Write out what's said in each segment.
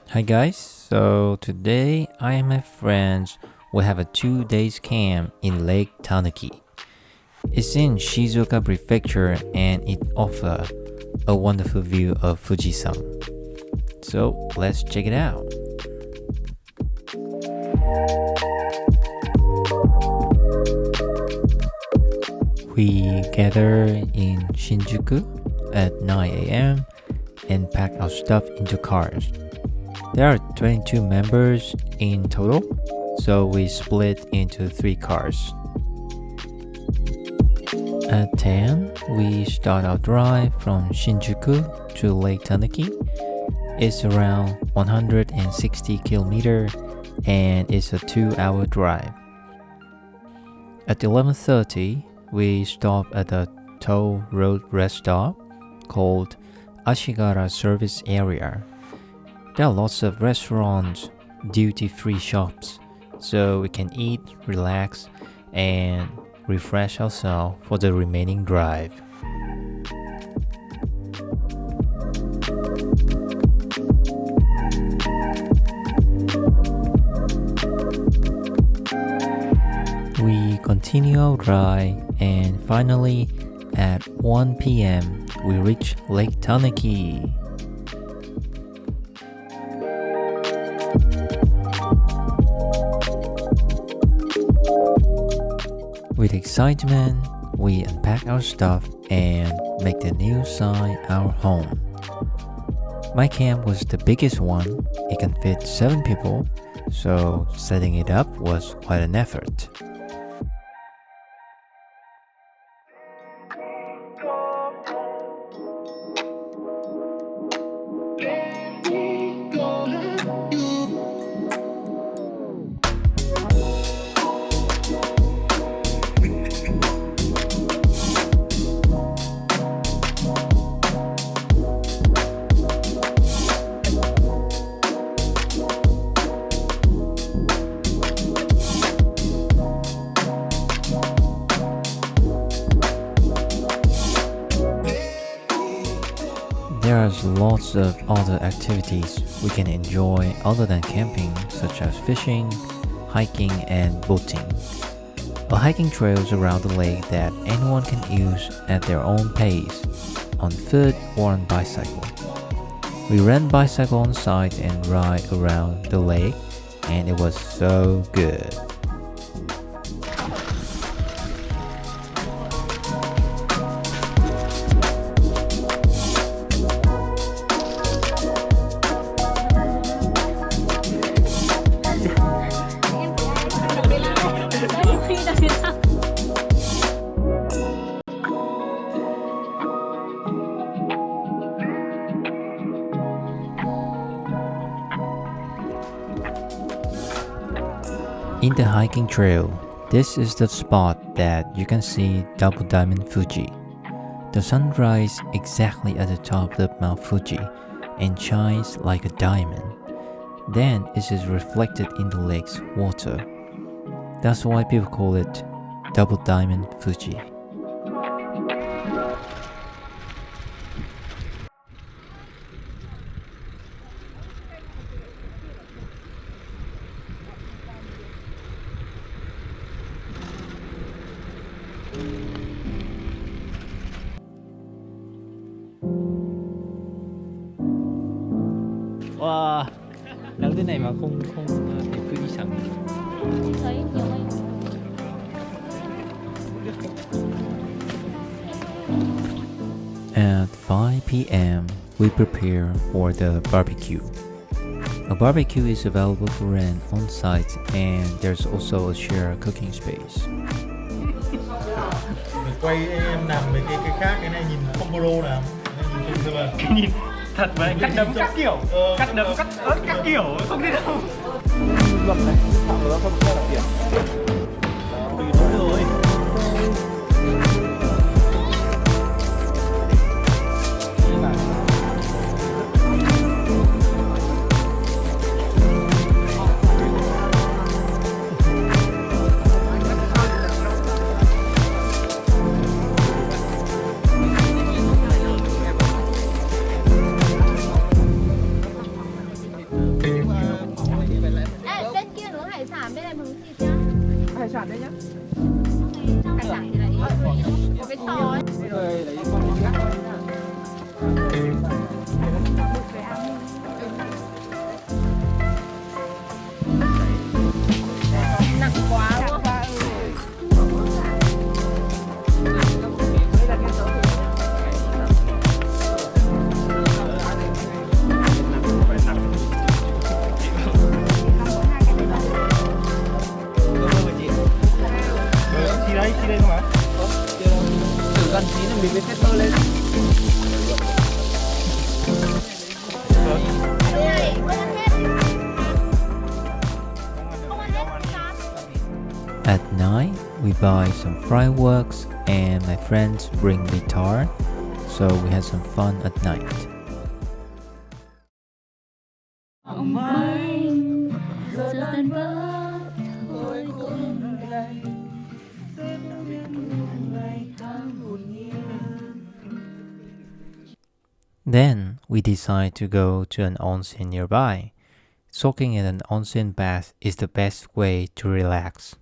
Hi guys, so today I and my friends will have a 2 days camp in Lake Tanuki. It's in Shizuoka Prefecture and it offers a wonderful view of Fujisan. So let's check it out. We gather in Shinjuku at 9 a.m. and pack our stuff into cars. There are 22 members in total, so we split into 3 cars. At 10, we start our drive from Shinjuku to Lake Tanuki. It's around 160 kilometers and it's a 2-hour drive. At 11:30, we stop at a toll road rest stop called Ashigara Service Area. There are lots of restaurants, duty-free shops, so we can eat, relax, and refresh ourselves for the remaining drive. We continue our drive and finally at 1 p.m. we reach Lake Tanuki. With excitement, we unpack our stuff and make the new site our home. My camp was the biggest one, it can fit 7 people, so setting it up was quite an effort. There are lots of other activities we can enjoy other than camping, such as fishing, hiking, and boating. A hiking trails around the lake that anyone can use at their own pace, on foot or on bicycle. We rent bicycle on site and ride around the lake, and it was so good. In the hiking trail, this is the spot that you can see Double Diamond Fuji. The sun rises exactly at the top of Mount Fuji and shines like a diamond. Then it is reflected in the lake's water. That's why people call it Double Diamond Fuji. Wow, nắng thế này mà không thấy cứ đi chẳng. Thấy nhiều anh. At 5 p.m., we prepare for the barbecue. A barbecue is available for rent on site and there's also a shared cooking space. Mình quay em làm mấy cái khác, cái này nhìn không pro nào. Nhìn chung là nhìn thật vậy, cắt đấm các kiểu, cắt đấm cắt ớt các kiểu không biết đâu. luật này, phạm luật giao thông rất là điểm. Từ tối rồi. Gần tí nữa mình mới set tơ lên. At night, we buy some fireworks and my friends bring guitar, so we had some fun at night. Ông anh giờ tan vỡ thôi cũng Then we decide to go to an onsen nearby. Soaking in an onsen bath is the best way to relax.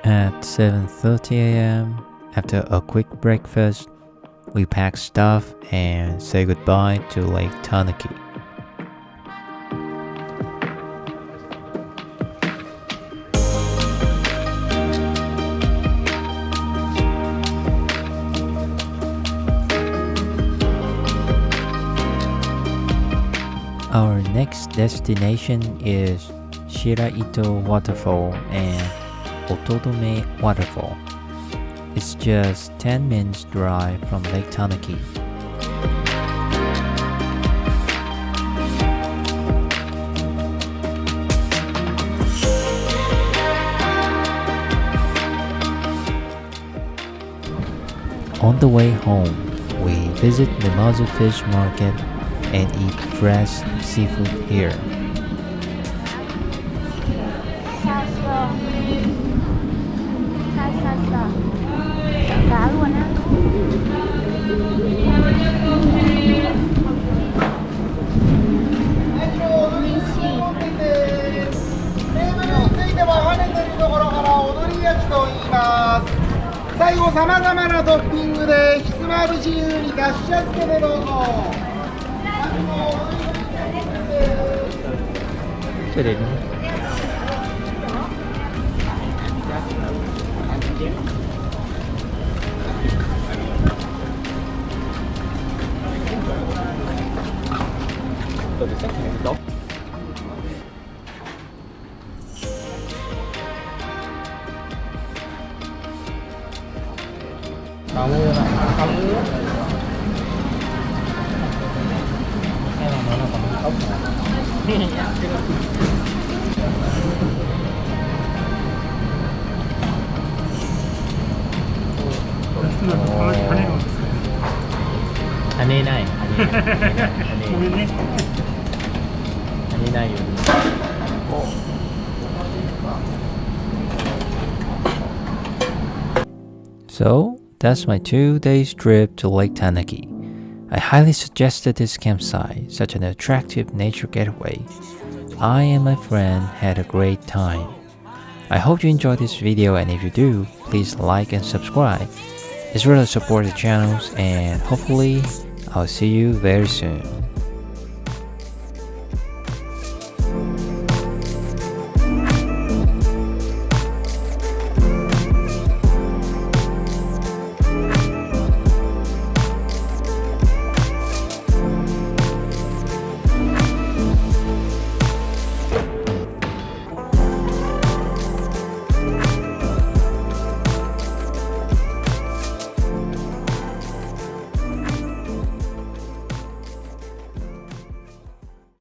At 7:30 a.m., after a quick breakfast, we pack stuff and say goodbye to Lake Tanaki. Our next destination is Shiraito Waterfall and Otodome Waterfall. It's just 10 minutes drive from Lake Tanaki. On the way home, we visit Numazu Fish Market and eat fresh seafood here. Cá luôn á. Chưa đến. Tôi sẽ xét nghiệm tốt. Còn mưa không nước. Hay là nó còn tốt Anh đi này, So, that's my 2 days trip to Lake Tanaki. I highly suggested this campsite, such an attractive nature getaway. I and my friend had a great time. I hope you enjoyed this video, and if you do, please like and subscribe. It's really support the channels, and hopefully I'll see you very soon.